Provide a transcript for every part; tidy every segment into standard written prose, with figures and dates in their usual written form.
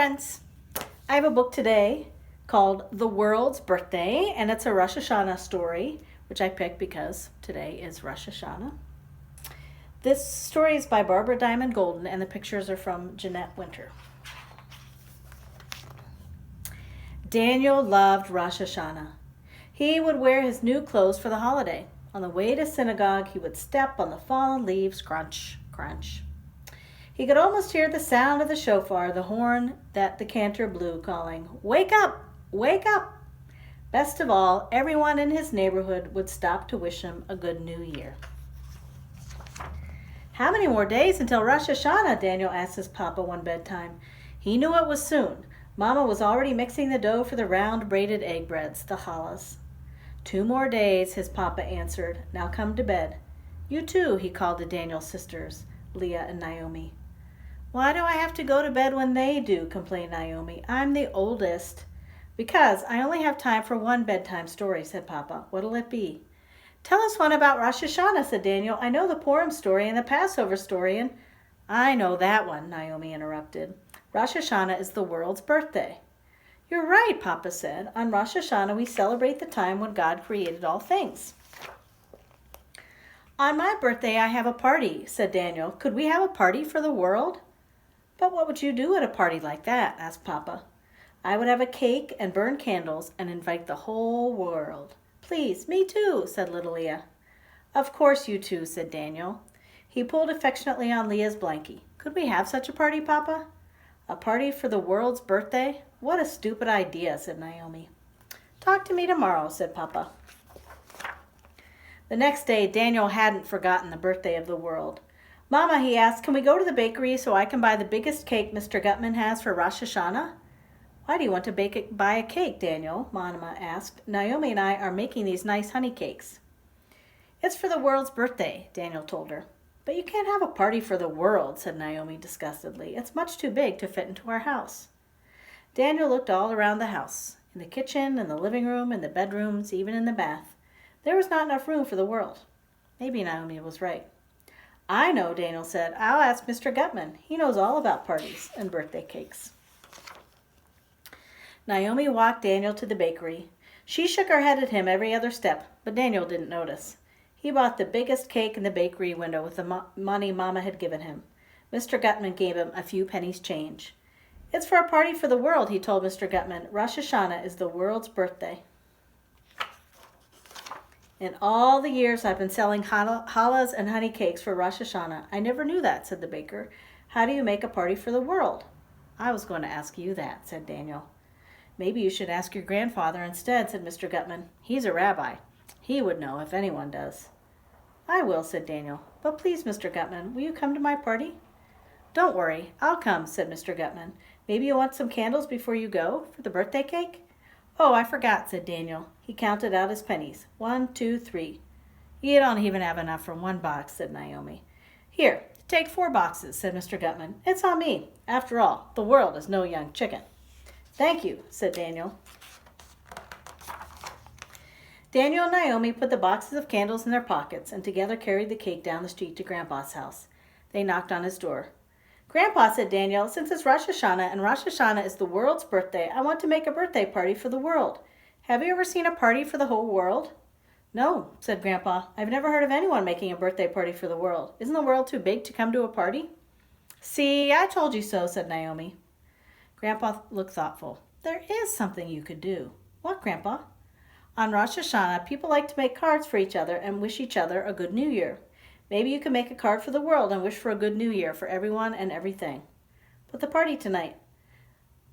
Friends, I have a book today called The World's Birthday, and it's a Rosh Hashanah story, which I picked because today is Rosh Hashanah. This story is by Barbara Diamond Golden, and the pictures are from Jeanette Winter. Daniel loved Rosh Hashanah. He would wear his new clothes for the holiday. On the way to synagogue, he would step on the fallen leaves, crunch, crunch. He could almost hear the sound of the shofar, the horn that the cantor blew, calling, "Wake up! Wake up!" Best of all, everyone in his neighborhood would stop to wish him a good new year. "How many more days until Rosh Hashanah?" Daniel asked his papa one bedtime. He knew it was soon. Mama was already mixing the dough for the round braided egg breads, the challahs. "2 more days," his papa answered. "Now come to bed." "You too," he called to Daniel's sisters, Leah and Naomi. "Why do I have to go to bed when they do?" complained Naomi. "I'm the oldest." "Because I only have time for one bedtime story," said Papa. "What'll it be?" "Tell us one about Rosh Hashanah," said Daniel. "I know the Purim story and the Passover story and—" "I know that one," Naomi interrupted. "Rosh Hashanah is the world's birthday." "You're right," Papa said. "On Rosh Hashanah we celebrate the time when God created all things." "On my birthday I have a party," said Daniel. "Could we have a party for the world?" "But what would you do at a party like that?" asked Papa. "I would have a cake and burn candles and invite the whole world." "Please, me too," said little Leah. "Of course you too," said Daniel. He pulled affectionately on Leah's blankie. "Could we have such a party, Papa?" "A party for the world's birthday? What a stupid idea," said Naomi. "Talk to me tomorrow," said Papa. The next day, Daniel hadn't forgotten the birthday of the world. "Mama," he asked, "can we go to the bakery so I can buy the biggest cake Mr. Gutman has for Rosh Hashanah?" "Why do you want to buy a cake, Daniel?" Mama asked. "Naomi and I are making these nice honey cakes." "It's for the world's birthday," Daniel told her. "But you can't have a party for the world," said Naomi disgustedly. "It's much too big to fit into our house." Daniel looked all around the house, in the kitchen, in the living room, in the bedrooms, even in the bath. There was not enough room for the world. Maybe Naomi was right. "I know," Daniel said. "I'll ask Mr. Gutman. He knows all about parties and birthday cakes." Naomi walked Daniel to the bakery. She shook her head at him every other step, but Daniel didn't notice. He bought the biggest cake in the bakery window with the money Mama had given him. Mr. Gutman gave him a few pennies change. "It's for a party for the world," he told Mr. Gutman. "Rosh Hashanah is the world's birthday." "In all the years I've been selling challahs and honey cakes for Rosh Hashanah, I never knew that," said the baker. "How do you make a party for the world?" "I was going to ask you that," said Daniel. "Maybe you should ask your grandfather instead," said Mr. Gutman. "He's a rabbi. He would know if anyone does." "I will," said Daniel. "But please, Mr. Gutman, will you come to my party?" "Don't worry, I'll come," said Mr. Gutman. "Maybe you'll want some candles before you go for the birthday cake?" "Oh, I forgot," said Daniel. He counted out his pennies. 1, 2, 3. "You don't even have enough for one box," said Naomi. "Here, take 4 boxes," said Mr. Gutman. "It's on me. After all, the world is no young chicken." "Thank you," said Daniel. Daniel and Naomi put the boxes of candles in their pockets and together carried the cake down the street to Grandpa's house. They knocked on his door. "Grandpa," said Daniel, "since it's Rosh Hashanah and Rosh Hashanah is the world's birthday, I want to make a birthday party for the world. Have you ever seen a party for the whole world?" "No," said Grandpa. "I've never heard of anyone making a birthday party for the world. Isn't the world too big to come to a party?" "See, I told you so," said Naomi. Grandpa looked thoughtful. "There is something you could do." "What, Grandpa?" "On Rosh Hashanah, people like to make cards for each other and wish each other a good new year. Maybe you could make a card for the world and wish for a good new year for everyone and everything." "But the party tonight—"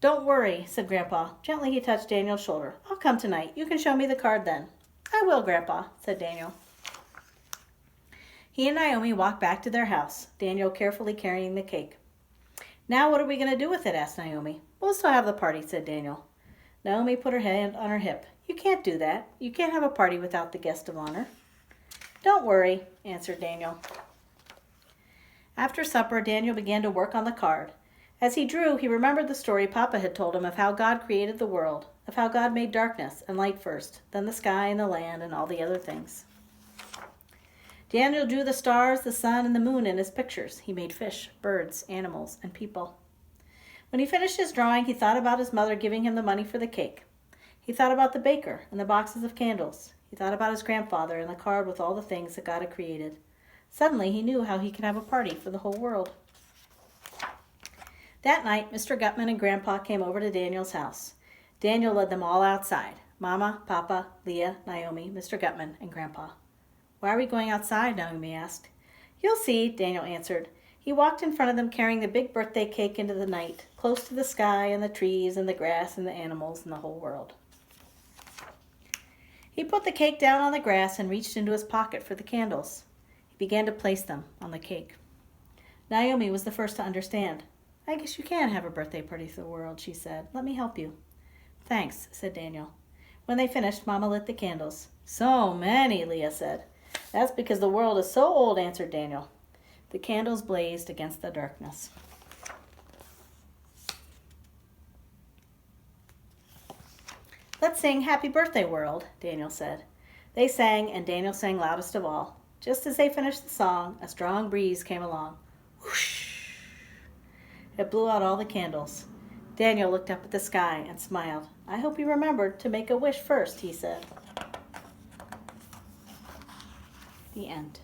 "Don't worry," said Grandpa. Gently he touched Daniel's shoulder. "I'll come tonight. You can show me the card then." "I will, Grandpa," said Daniel. He and Naomi walked back to their house, Daniel carefully carrying the cake. "Now what are we going to do with it?" asked Naomi. "We'll still have the party," said Daniel. Naomi put her hand on her hip. "You can't do that. You can't have a party without the guest of honor." "Don't worry," answered Daniel. After supper, Daniel began to work on the card. As he drew, he remembered the story Papa had told him of how God created the world, of how God made darkness and light first, then the sky and the land and all the other things. Daniel drew the stars, the sun, and the moon in his pictures. He made fish, birds, animals, and people. When he finished his drawing, he thought about his mother giving him the money for the cake. He thought about the baker and the boxes of candles. He thought about his grandfather and the card with all the things that God had created. Suddenly, he knew how he could have a party for the whole world. That night, Mr. Gutman and Grandpa came over to Daniel's house. Daniel led them all outside. Mama, Papa, Leah, Naomi, Mr. Gutman, and Grandpa. "Why are we going outside?" Naomi asked. "You'll see," Daniel answered. He walked in front of them carrying the big birthday cake into the night, close to the sky and the trees and the grass and the animals and the whole world. He put the cake down on the grass and reached into his pocket for the candles. He began to place them on the cake. Naomi was the first to understand. "I guess you can have a birthday party for the world," she said. "Let me help you." "Thanks," said Daniel. When they finished, Mama lit the candles. "So many," Leah said. "That's because the world is so old," answered Daniel. The candles blazed against the darkness. "Let's sing Happy Birthday World," Daniel said. They sang, and Daniel sang loudest of all. Just as they finished the song, a strong breeze came along. Whoosh! It blew out all the candles. Daniel looked up at the sky and smiled. "I hope you remembered to make a wish first," he said. The end.